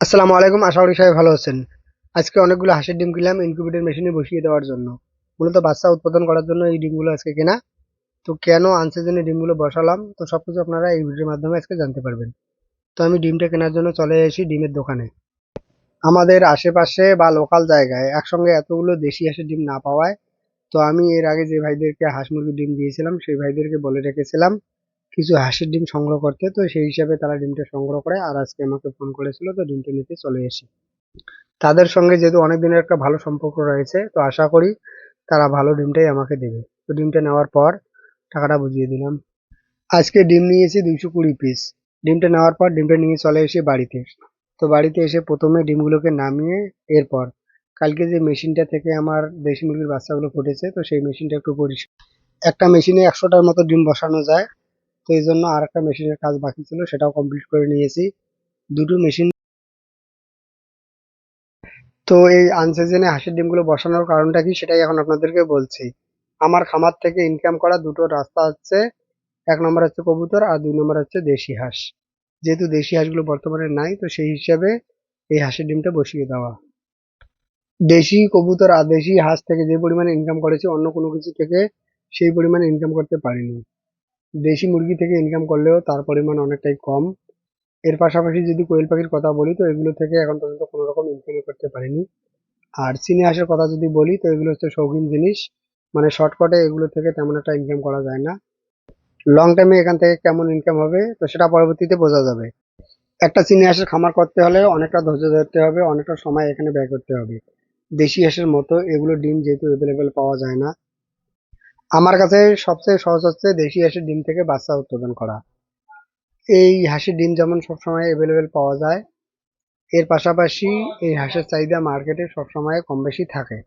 আসসালামু আলাইকুম, আশা করি সবাই ভালো আছেন। আজকে অনেকগুলো হাঁসের ডিম কিনলাম ইনকিউবেটর মেশিনে বসিয়ে দেওয়ার জন্য। মূলত বাচ্চা উৎপাদন করার জন্য এই ডিমগুলো আজকে কেনা। তো কেন আনসিজনে ডিমগুলো বসালাম তো সবকিছু আপনারা এই ভিডিওর মাধ্যমে আজকে জানতে পারবেন। তো আমি ডিমটা কেনার জন্য চলে এসেছি ডিমের দোকানে। আমাদের আশেপাশে বা লোকাল জায়গায় একসঙ্গে এতগুলো দেশি হাঁসের ডিম না পাওয়ায়, তো আমি এর আগে যে ভাইদেরকে হাঁস মুরগির ডিম দিয়েছিলাম সেই ভাইদেরকে বলে রেখেছিলাম কিছু হাঁসের ডিম সংগ্রহ করতে। তো সেই হিসাবে তারা ডিমটা সংগ্রহ করে আর আজকে আমাকে ফোন করেছিল, তো ডিমটা নিতে চলে এসেছি। তাদের সঙ্গে যেহেতু অনেক দিনের একটা ভালো সম্পর্ক রয়েছে, তো আশা করি তারা ভালো ডিমটাই আমাকে দেবে। তো ডিমটা নেওয়ার পর টাকাটা বুঝিয়ে দিলাম। আজকে ডিম নিয়েছি 220 পিস। ডিমটা নেওয়ার পর ডিমটা নিয়ে চলে এসে বাড়িতে। তো বাড়িতে এসে প্রথমে ডিমগুলোকে নামিয়ে এরপর কালকে যে মেশিনটা থেকে আমার দেশি মুরগির বাচ্চাগুলো ফুটেছে, তো সেই মেশিনটা একটু পরিষ্কার। একটা মেশিনে 100টার মতো ডিম বসানো যায়, তো এই জন্য আর একটা মেশিনের কাজ বাকি ছিল, সেটাও কমপ্লিট করে নিয়েছি। দুটো মেশিন। তো এই আনসিজনে হাঁসের ডিমগুলো বসানোর কারণটা কি সেটাই এখন আপনাদেরকে বলছি। আমার খামার থেকে ইনকাম করা দুটো রাস্তা হচ্ছে, এক নম্বর হচ্ছে কবুতর আর দুই নম্বর হচ্ছে দেশি হাঁস। যেহেতু দেশি হাঁসগুলো বর্তমানে নাই, তো সেই হিসাবে এই হাঁসের ডিমটা বসিয়ে দেওয়া। দেশি কবুতর আর দেশি হাঁস থেকে যে পরিমাণে ইনকাম করেছি অন্য কোনো কিছু থেকে সেই পরিমাণে ইনকাম করতে পারিনি। দেশি মুরগি থেকে ইনকাম করলেও তার পরিমাণ অনেকটাই কম। এর পাশাপাশি যদি কোয়েল পাখির কথা বলি, তো এগুলো থেকে এখন পর্যন্ত কোনো রকম ইনকাম করতে পারিনি। আর চীনে হাঁসের কথা যদি বলি, তো এগুলো হচ্ছে শৌখিন জিনিস, মানে শর্টকাটে এগুলো থেকে তেমন একটা ইনকাম করা যায় না। লং টাইমে এখান থেকে কেমন ইনকাম হবে তো সেটা পরবর্তীতে বোঝা যাবে। একটা চীনে হাঁসের খামার করতে হলে অনেকটা ধৈর্য ধরতে হবে, অনেকটা সময় এখানে ব্যয় করতে হবে। দেশি হাঁসের মতো এগুলো ডিম যেহেতু অ্যাভেলেবেল পাওয়া যায় না, আমার কাছে সবচেয়ে সহজ হচ্ছে দেশি হাঁসের ডিম থেকে বাচ্চা উৎপাদন করা। এই হাঁসের ডিম যেমন সবসময় অ্যাভেলেবেল পাওয়া যায়, এর পাশাপাশি এই হাঁসের চাহিদা মার্কেটে সবসময় কম বেশি থাকে।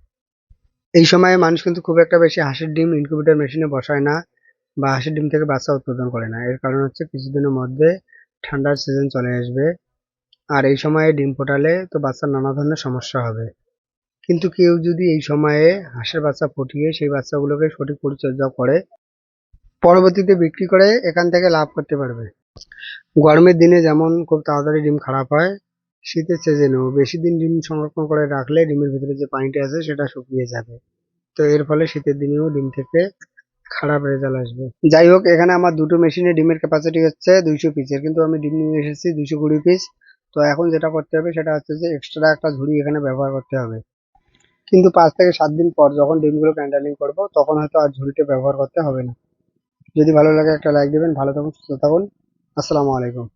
এই সময়ে মানুষ কিন্তু খুব একটা বেশি হাঁসের ডিম ইনকিউবেটর মেশিনে বসায় না বা হাঁসের ডিম থেকে বাচ্চা উৎপাদন করে না। এর কারণ হচ্ছে কিছুদিনের মধ্যে ঠান্ডার সিজন চলে আসবে, আর এই সময়ে ডিম ফোটালে তো বাচ্চার নানা ধরনের সমস্যা হবে। কিন্তু কেউ যদি এই সময়ে হাঁসের বাচ্চা ফুটিয়ে সেই বাচ্চাগুলোকে সঠিক পরিচর্যা করে পরবর্তীতে বিক্রি করে এখান থেকে লাভ করতে পারবে। গরমের দিনে যেমন খুব তাড়াতাড়ি ডিম খারাপ হয়, শীতের সিজনেও বেশি দিন ডিম সংরক্ষণ করে রাখলে ডিমের ভিতরে যে পানিটা আছে সেটা শুকিয়ে যাবে। তো এর ফলে শীতের দিনেও ডিম থেকে খারাপ রেজাল্ট আসবে। যাই হোক, এখানে আমার দুটো মেশিনে ডিমের ক্যাপাসিটি হচ্ছে 200 পিসের, কিন্তু আমি ডিম নিয়ে এসেছি 220 পিস। তো এখন যেটা করতে হবে সেটা হচ্ছে যে এক্সট্রা একটা ঝুড়ি এখানে ব্যবহার করতে হবে। কিন্তু 5 থেকে 7 দিন পর যখন ডিমগুলো ক্যান্ডেলিং করব তখন হয়তো আর ঝুড়িটা ব্যবহার করতে হবে না। যদি ভালো লাগে একটা লাইক দিবেন। ভালো থাকুন, সুস্থ থাকুন। আসসালামু আলাইকুম।